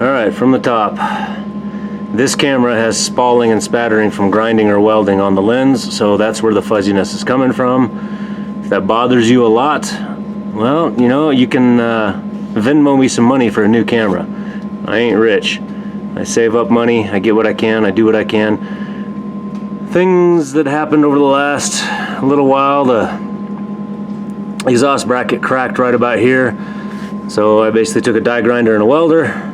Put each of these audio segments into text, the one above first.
Alright, from the top. This camera has spalling and spattering from grinding or welding on the lens, so that's where the fuzziness is coming from. If that bothers you a lot, well, you know, you can Venmo me some money for a new camera. I ain't rich. I save up money, I get what I can, I do what I can. Things that happened over the last little while, the exhaust bracket cracked right about here. So I basically took a die grinder and a welder,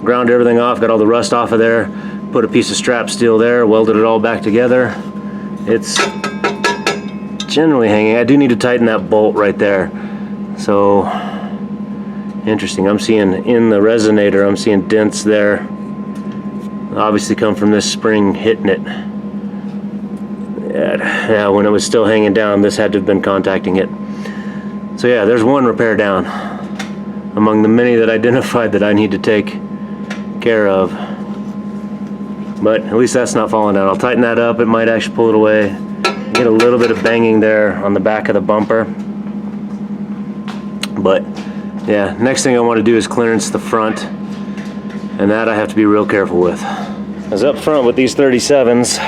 ground everything off, got all the rust off of there, put a piece of strap steel there, welded it all back together. It's generally hanging. I do need to tighten that bolt right there. So, interesting. I'm seeing in the resonator, I'm seeing dents there. Obviously come from this spring hitting it. Yeah, when it was still hanging down, this had to have been contacting it. So yeah, there's one repair down among the many that I identified that I need to take care of. But at least that's not falling down. I'll tighten that up. It might actually pull it away. Get a little bit of banging there on the back of the bumper. But yeah, next thing I want to do is clearance the front, and that I have to be real careful with. As up front with these 37s,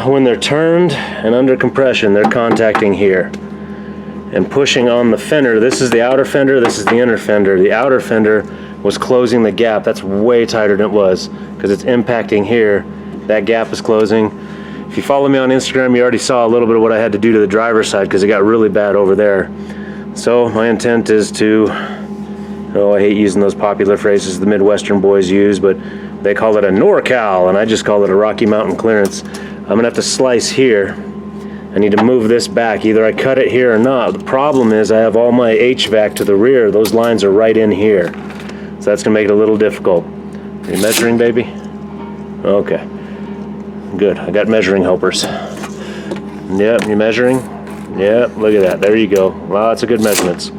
when they're turned and under compression, they're contacting here and pushing on the fender. This is the outer fender, this is the inner fender. The outer fender was closing the gap. That's way tighter than it was because it's impacting here. That gap is closing. If you follow me on Instagram, you already saw a little bit of what I had to do to the driver's side because it got really bad over there. So my intent is to, oh, I hate using those popular phrases the Midwestern boys use, but they call it a NorCal, and I just call it a Rocky Mountain clearance. I'm gonna have to slice here. I need to move this back. Either I cut it here or not. The problem is I have all my HVAC to the rear. Those lines are right in here. So that's gonna make it a little difficult. Are you measuring, baby? Okay. Good, I got measuring helpers. Yep, you measuring? Yep, look at that, there you go. Lots of good measurements.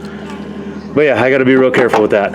But yeah, I gotta be real careful with that.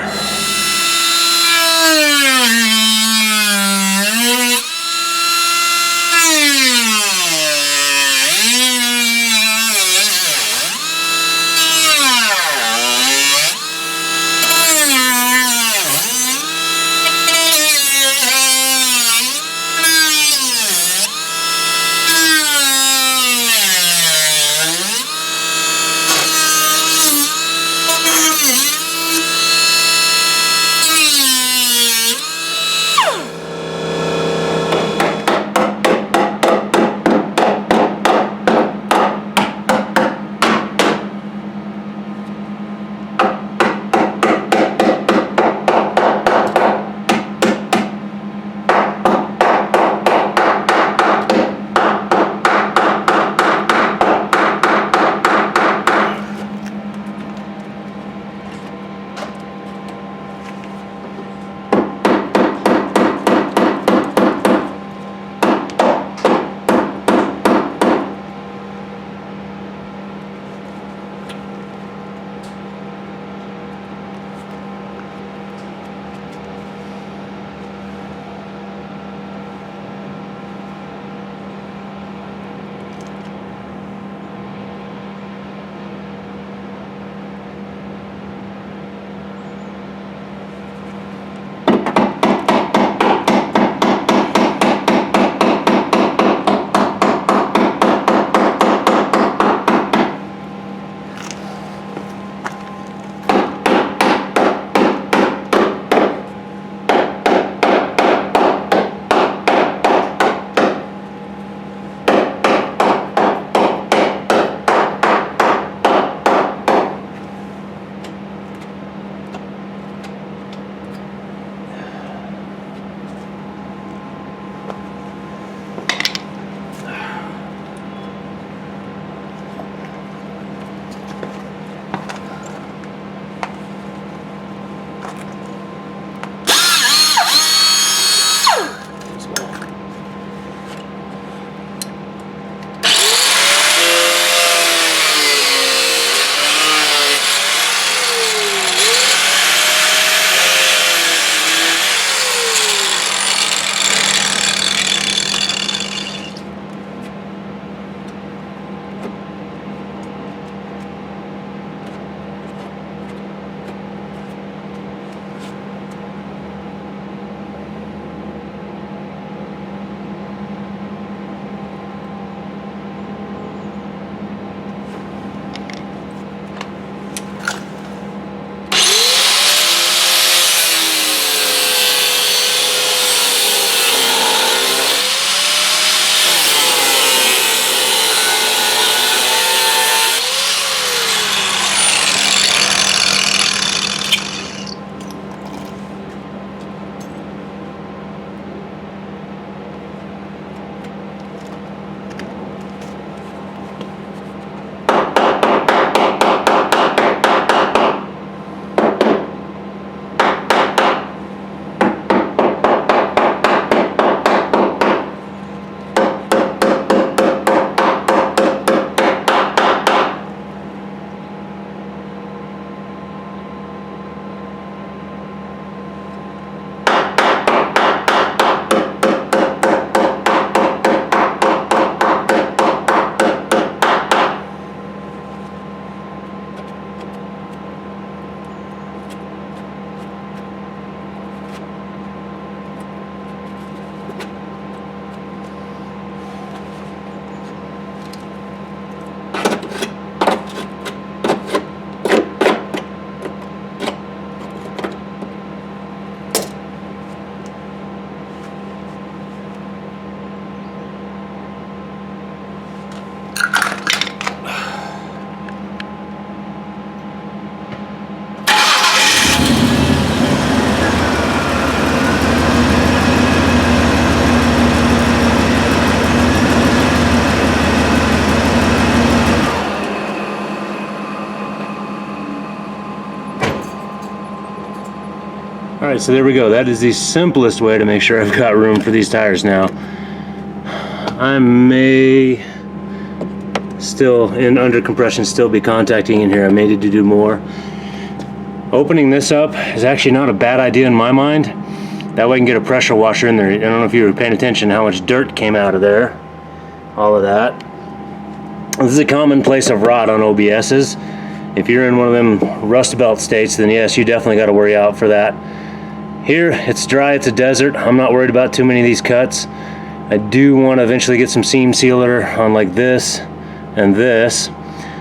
Alright, so there we go. That is the simplest way to make sure I've got room for these tires now. I may still, in under compression, still be contacting in here. I may need to do more. Opening this up is actually not a bad idea in my mind. That way I can get a pressure washer in there. I don't know if you were paying attention how much dirt came out of there. All of that. This is a common place of rot on OBS's. If you're in one of them rust belt states, then yes, you definitely got to worry out for that. Here, it's dry, it's a desert. I'm not worried about too many of these cuts. I do want to eventually get some seam sealer on like this and this.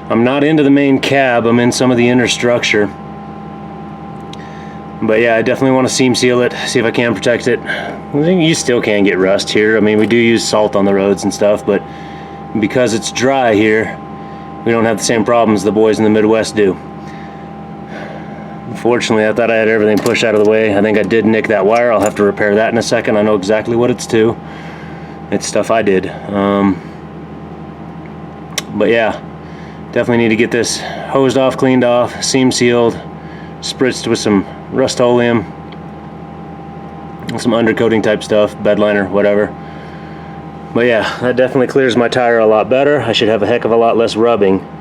I'm not into the main cab, I'm in some of the inner structure. But yeah, I definitely want to seam seal it, see if I can protect it. You still can get rust here. I mean, we do use salt on the roads and stuff, but because it's dry here, we don't have the same problems the boys in the Midwest do. Unfortunately, I thought I had everything pushed out of the way. I think I did nick that wire. I'll have to repair that in a second. I know exactly what it's to. It's stuff I did. But yeah, definitely need to get this hosed off, cleaned off, seam sealed, spritzed with some Rust-Oleum, some undercoating type stuff, bed liner, whatever. But yeah, that definitely clears my tire a lot better. I should have a heck of a lot less rubbing.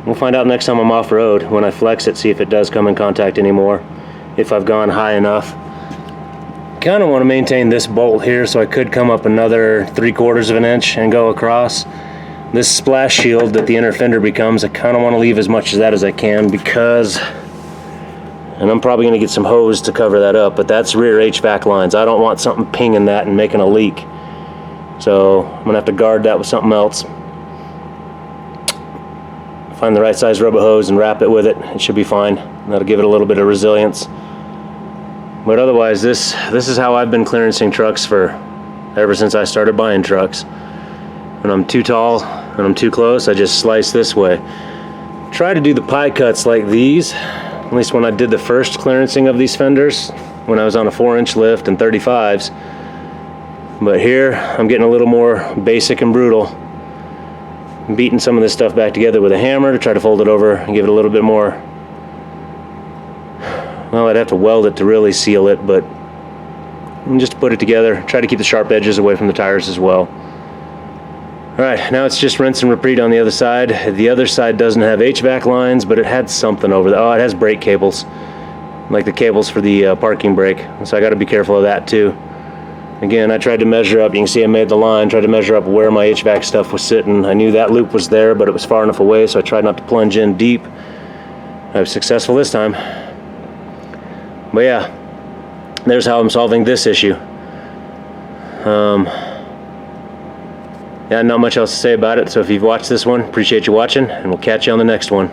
We'll find out next time I'm off-road when I flex it, see if it does come in contact anymore, if I've gone high enough. Kind of want to maintain this bolt here, so I could come up another 3/4 of an inch and go across. This splash shield that the inner fender becomes, I kind of want to leave as much of that as I can because, and I'm probably going to get some hose to cover that up, but that's rear HVAC lines. I don't want something pinging that and making a leak. So I'm going to have to guard that with something else. Find the right size rubber hose and wrap it with it. It should be fine. That'll give it a little bit of resilience. But otherwise, this is how I've been clearancing trucks for ever since I started buying trucks. When I'm too tall and I'm too close, I just slice this way. Try to do the pie cuts like these, at least when I did the first clearancing of these fenders, when I was on a 4-inch lift and 35s. But here, I'm getting a little more basic and brutal. I'm beating some of this stuff back together with a hammer to try to fold it over and give it a little bit more. Well, I'd have to weld it to really seal it, but just put it together. Try to keep the sharp edges away from the tires as well. Alright, now it's just rinse and repeat on the other side. The other side doesn't have HVAC lines, but it had something over there. Oh, it has brake cables, like the cables for the parking brake. So I got to be careful of that too. Again, I tried to measure up. You can see I made the line, tried to measure up where my HVAC stuff was sitting. I knew that loop was there, but it was far enough away, so I tried not to plunge in deep. I was successful this time. But yeah, there's how I'm solving this issue. Yeah, not much else to say about it. So if you've watched this one, appreciate you watching, and we'll catch you on the next one.